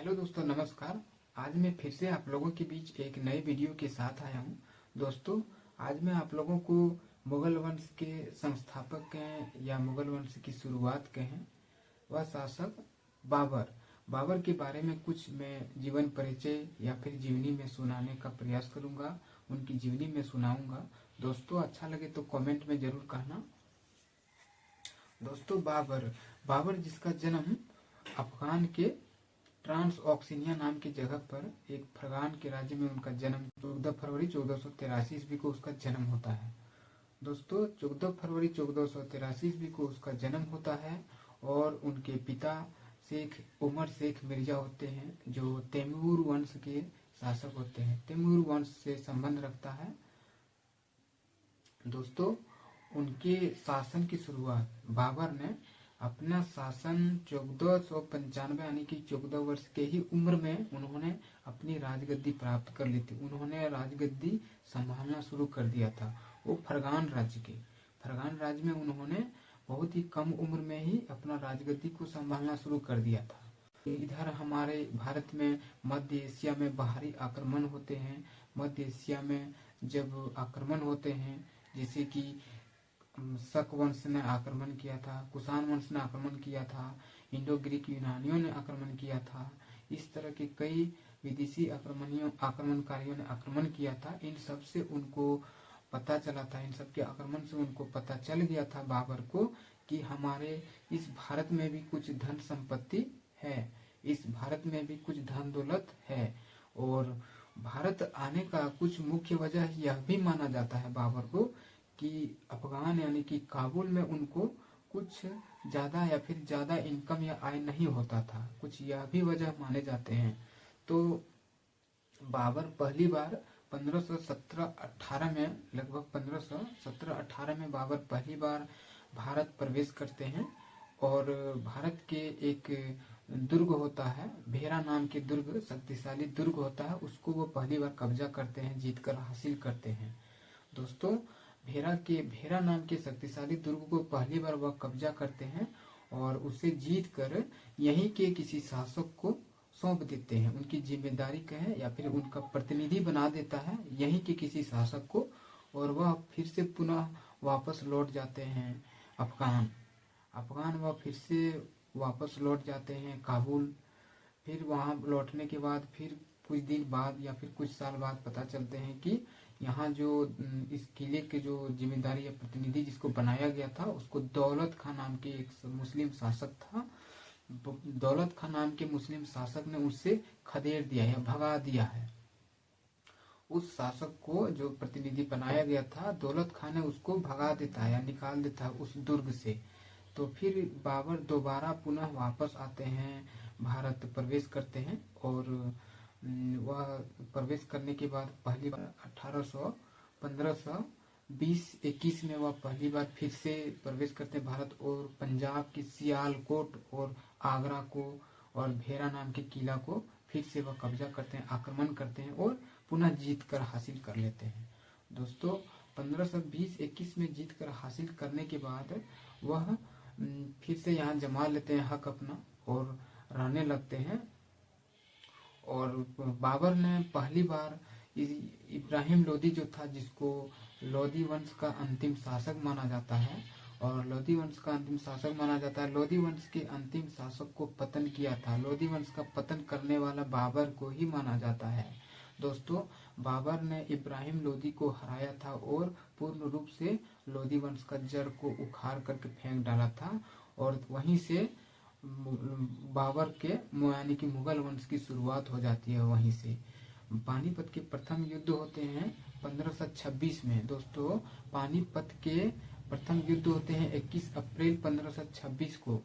Hello दोस्तों, नमस्कार। आज मैं फिर से आप लोगों के बीच एक नए वीडियो के साथ आया हूं। दोस्तों, आज मैं आप लोगों को मुगल वंश के संस्थापक कहें या मुगल वंश की शुरुआत कहें, वह शासक बाबर बाबर के बारे में कुछ मैं जीवन परिचय या फिर जीवनी में सुनाने का प्रयास करूंगा, उनकी जीवनी में सुनाऊंगा। दोस्तों, अच्छा लगे तो कमेंट में जरूर कहना। दोस्तों, बाबर बाबर जिसका जन्म अफगान के ट्रांस ऑक्सीनिया नाम की जगह पर एक फरगान के राज्य में उनका जन्म 14 फरवरी 1483 ईस्वी को उसका जन्म होता है। दोस्तों, 14 फरवरी 1483 ईस्वी को उसका जन्म होता है और उनके पिता शेख उमर शेख मिर्जा होते हैं, जो तैमूर वंश के शासक होते हैं। तैमूर वंश से संबंध रखता है। दोस्तों, उनके शासन की शुरुआत बाबर ने अपना शासन 1495 यानी कि 14 वर्ष के ही उम्र में उन्होंने अपनी राजगद्दी प्राप्त कर ली थी। उन्होंने राजगद्दी संभालना शुरू कर दिया था। वो फरगान राज्य में उन्होंने बहुत ही कम उम्र में ही अपना राजगद्दी को संभालना शुरू कर दिया था। इधर हमारे भारत में मध्य एशिया में बाहरी आक्रमण होते हैं। मध्य एशिया में जब आक्रमण होते हैं, जैसे कि शक वंश ने आक्रमण किया था, कुषाण वंश ने आक्रमण किया था, इंडो ग्रीक यूनानियों ने आक्रमण किया था, इस तरह के कई विदेशी आक्रमणकारियों ने आक्रमण किया था। इन सब से उनको पता चला था, इन सब के आक्रमण से उनको पता चल गया था बाबर को कि हमारे इस भारत में भी कुछ धन संपत्ति है, इस भारत में भी कुछ धन दौलत है। और भारत आने का कुछ मुख्य वजह यह भी माना जाता है बाबर को कि अफगान यानी कि काबुल में उनको कुछ ज्यादा या फिर ज्यादा इनकम या आय नहीं होता था, कुछ यह भी वजह माने जाते हैं। तो बाबर पहली बार 1517-18 में, लगभग 1517-18 में बाबर पहली बार भारत प्रवेश करते हैं और भारत के एक दुर्ग होता है, भेरा नाम के दुर्ग, शक्तिशाली दुर्ग होता है, उसको वो पहली बार कब्जा करते हैं, जीतकर हासिल करते हैं। दोस्तों, भेरा नाम के शक्तिशाली दुर्ग को पहली बार वह कब्जा करते हैं और उसे जीत कर यहीं के किसी शासक को सौंप देते हैं। उनकी जिम्मेदारी कहें या फिर उनका प्रतिनिधि बना देता है यहीं के किसी शासक को, और वह फिर से पुनः वापस लौट जाते हैं अफगान वह फिर से वापस लौट जाते हैं काबुल। फिर वहां लौटने के बाद फिर कुछ दिन बाद या फिर कुछ साल बाद पता चलते हैं कि यहाँ जो इस किले के जो जिम्मेदारी या प्रतिनिधि जिसको बनाया गया था, उसको दौलत खां नाम के एक मुस्लिम शासक था। दौलत खां नाम के मुस्लिम शासक ने उससे खदेड़ दिया या भगा दिया है। उस शासक को जो प्रतिनिधि बनाया गया था, दौलत खां ने उसको भगा देता है या निकाल देता है उस दुर्ग से। तो फिर बाबर दोबारा पुनः वापस आते हैं, भारत प्रवेश करते हैं और वह प्रवेश करने के बाद पहली बार 1520-21 में वह पहली बार फिर से प्रवेश करते हैं भारत, और पंजाब की सियालकोट और आगरा को और भेरा नाम के किला को फिर से वह कब्जा करते हैं, आक्रमण करते हैं और पुनः जीत कर हासिल कर लेते हैं। दोस्तों, 1520-21 में जीत कर हासिल करने के बाद वह फिर से यहाँ जमा लेते हैं हक अपना और रहने लगते हैं। और बाबर ने पहली बार इब्राहिम लोदी जो था, जिसको लोदी वंश का अंतिम शासक माना जाता है और लोदी वंश का अंतिम शासक माना जाता है, लोदी वंश के अंतिम शासक को पतन किया था। लोदी वंश का पतन करने वाला बाबर को ही माना जाता है। दोस्तों, बाबर ने इब्राहिम लोदी को हराया था और पूर्ण रूप से लोदी वंश का जड़ को उखाड़ करके फेंक डाला था, और वहीं से बाबर के यानी कि मुगल वंश की शुरुआत हो जाती है। वहीं से पानीपत के प्रथम युद्ध होते हैं 1526 में। दोस्तों, पानीपत के प्रथम युद्ध होते हैं 21 अप्रैल 1526 को,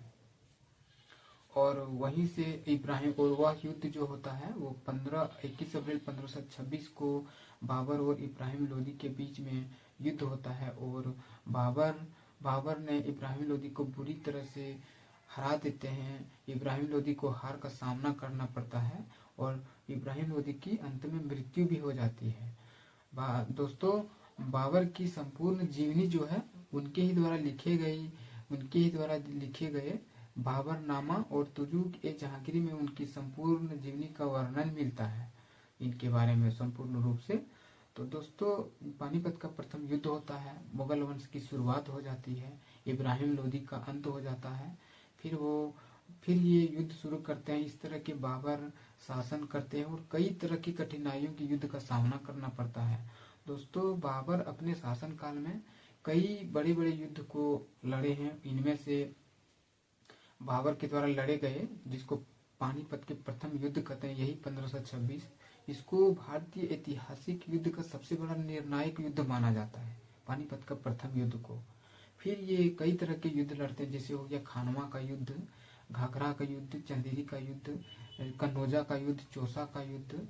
और वहीं से इब्राहिम, और वह युद्ध जो होता है वो 21 अप्रैल 1526 को बाबर और इब्राहिम लोदी के बीच में युद्ध होता है। और बाबर ने इब्राहिम लोदी को बुरी तरह से हरा देते हैं। इब्राहिम लोदी को हार का सामना करना पड़ता है और इब्राहिम लोदी की अंत में मृत्यु भी हो जाती है। दोस्तों, बाबर की संपूर्ण जीवनी जो है उनके ही द्वारा लिखे गए बाबरनामा और तुजूक-ए-जहांगीर में उनकी संपूर्ण जीवनी का वर्णन मिलता है, इनके बारे में संपूर्ण रूप से। तो दोस्तों, पानीपत का प्रथम युद्ध होता है, मुगल वंश की शुरुआत हो जाती है, इब्राहिम लोदी का अंत हो जाता है। फिर ये युद्ध शुरू करते हैं। इस तरह के बाबर शासन करते हैं और कई तरह की कठिनाइयों की युद्ध का सामना करना पड़ता है। दोस्तों, बाबर अपने शासन काल में कई बड़े बड़े युद्ध को लड़े हैं। इनमें से बाबर के द्वारा लड़े गए, जिसको पानीपत के प्रथम युद्ध कहते हैं, यही 1526, इसको भारतीय ऐतिहासिक युद्ध का सबसे बड़ा निर्णायक युद्ध माना जाता है, पानीपत का प्रथम युद्ध को। फिर ये कई तरह के युद्ध लड़ते हैं, जैसे हो गया खानवा का युद्ध, घाघरा का युद्ध, चंदेरी का युद्ध, कन्नौजा का युद्ध, चौसा का युद्ध,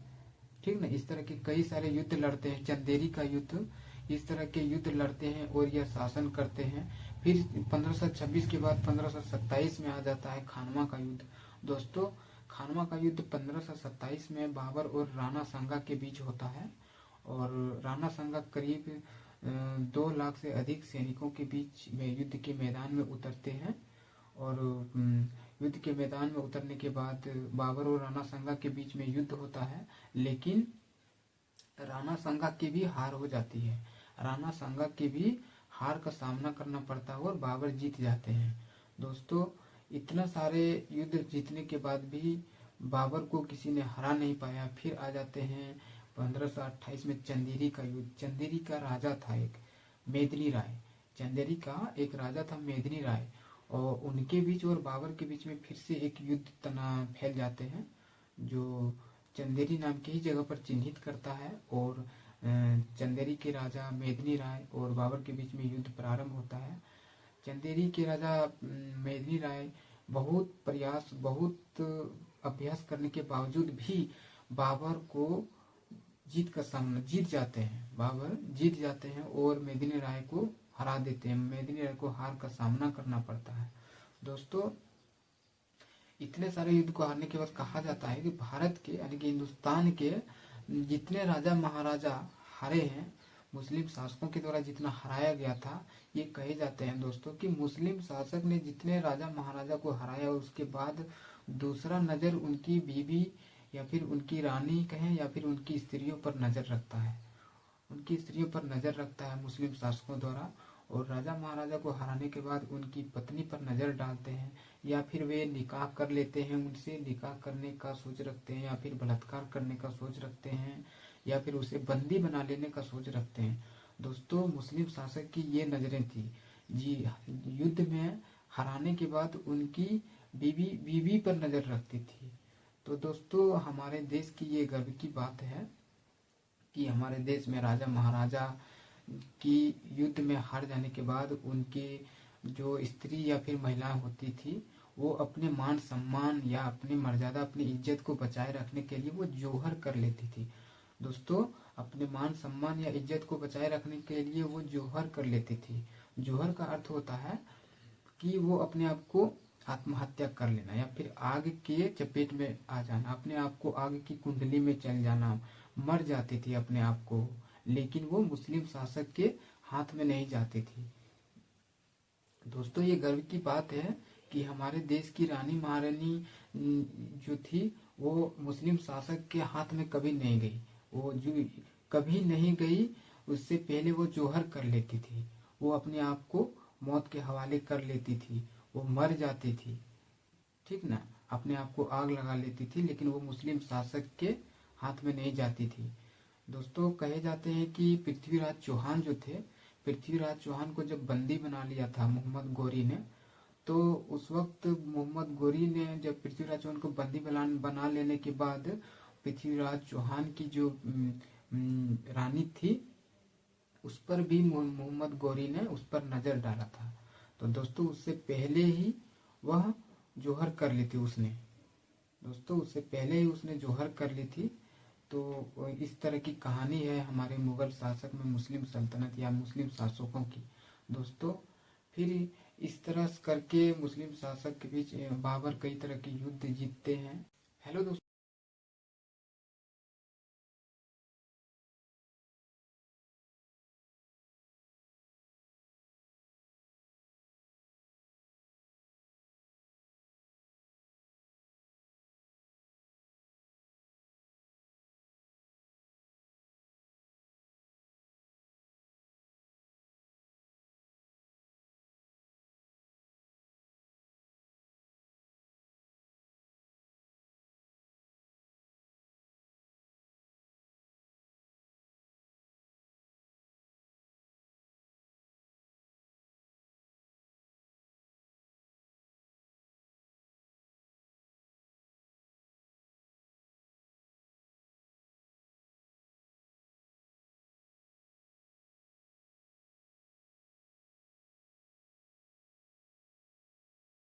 ठीक ना। इस तरह के कई सारे युद्ध लड़ते हैं, चंदेरी का युद्ध, इस तरह के युद्ध लड़ते हैं और यह शासन करते हैं। फिर 1526 के बाद 1527 में आ जाता है खानवा का युद्ध। दोस्तों, खानवा का युद्ध 1527 में बाबर और राणा सांगा के बीच होता है और राणा सांगा करीब 2 लाख से अधिक सैनिकों के बीच में युद्ध के मैदान में उतरते हैं और युद्ध के मैदान में उतरने के बाद बाबर और राणा सांगा के बीच में युद्ध होता है, लेकिन राणा सांगा की भी हार हो जाती है। राणा सांगा की भी हार का सामना करना पड़ता है और बाबर जीत जाते हैं। दोस्तों, इतना सारे युद्ध जीतने के बाद भी बाबर को किसी ने हरा नहीं पाया। फिर आ जाते हैं 1528 में चंदेरी का युद्ध। चंदेरी का राजा था एक मेदिनी राय, चंदेरी का एक राजा था मेदिनी राय, और उनके बीच और बाबर के बीच में फिर से एक युद्ध तनाव फैल जाते हैं, जो चंदेरी नाम की ही जगह पर चिन्हित करता है। और चंदेरी के राजा मेदिनी राय और बाबर के बीच में युद्ध प्रारंभ होता है। चंदेरी के राजा मेदिनी राय बहुत प्रयास, बहुत अभ्यास करने के बावजूद भी बाबर को जीत जाते हैं। बाबर जीत जाते हैं और मेदिनी राय को हरा देते हैं। मेदिनी राय को हार का सामना करना पड़ता है। दोस्तों, इतने सारे युद्ध को हारने के बाद कहा जाता है कि भारत के यानी कि हिंदुस्तान के जितने राजा महाराजा हारे हैं, मुस्लिम शासकों के द्वारा जितना हराया गया था, ये कहे जाते हैं दोस्तों कि मुस्लिम शासक ने जितने राजा महाराजा को हराया उसके बाद दूसरा नजर उनकी बीवी या फिर उनकी रानी कहें या फिर उनकी स्त्रियों पर नजर रखता है। उनकी स्त्रियों पर नजर रखता है मुस्लिम शासकों द्वारा, और राजा महाराजा को हराने के बाद उनकी पत्नी पर नजर डालते हैं या फिर वे निकाह कर लेते हैं, उनसे निकाह करने का सोच रखते हैं या फिर बलात्कार करने का सोच रखते हैं या फिर उसे बंदी बना लेने का सोच रखते हैं। दोस्तों, मुस्लिम शासक की ये नजरें थी जी। युद्ध में हराने के बाद उनकी बीवी पर नजर रखती थी। तो दोस्तों, हमारे देश की ये गर्व की बात है कि हमारे देश में राजा महाराजा की युद्ध में हार जाने के बाद उनके जो स्त्री या फिर महिलाएं होती थी, वो अपने मान सम्मान या अपनी मर्यादा, अपनी इज्जत को बचाए रखने के लिए वो जोहर कर लेती थी। दोस्तों, अपने मान सम्मान या इज्जत को बचाए रखने के लिए वो जोहर कर लेती थी। जोहर का अर्थ होता है कि वो अपने आप को आत्महत्या कर लेना या फिर आग के चपेट में आ जाना, अपने आप को आग की कुंडली में चल जाना, मर जाती थी अपने आप को, लेकिन वो मुस्लिम शासक के हाथ में नहीं जाती थी। दोस्तों, ये गर्व की बात है कि हमारे देश की रानी महारानी जो थी वो मुस्लिम शासक के हाथ में कभी नहीं गई। वो जो कभी नहीं गई, उससे पहले वो जोहर कर लेती थी, वो अपने आप को मौत के हवाले कर लेती थी, वो मर जाती थी, ठीक ना, अपने आप को आग लगा लेती थी, लेकिन वो मुस्लिम शासक के हाथ में नहीं जाती थी। दोस्तों, कहे जाते हैं कि पृथ्वीराज चौहान जो थे, पृथ्वीराज चौहान को जब बंदी बना लिया था मोहम्मद गोरी ने, तो उस वक्त मोहम्मद गोरी ने जब पृथ्वीराज चौहान को बंदी बना लेने के बाद पृथ्वीराज चौहान की जो रानी थी, उस पर भी मोहम्मद गोरी ने उस पर नजर डाला था। तो दोस्तों, उससे पहले ही वह जोहर कर ली थी उसने। दोस्तों, उससे पहले ही उसने जोहर कर ली थी। तो इस तरह की कहानी है हमारे मुगल शासक में मुस्लिम सल्तनत या मुस्लिम शासकों की। दोस्तों, फिर इस तरह करके मुस्लिम शासक के बीच बाबर कई तरह के युद्ध जीतते हैं। हेलो दोस्तों।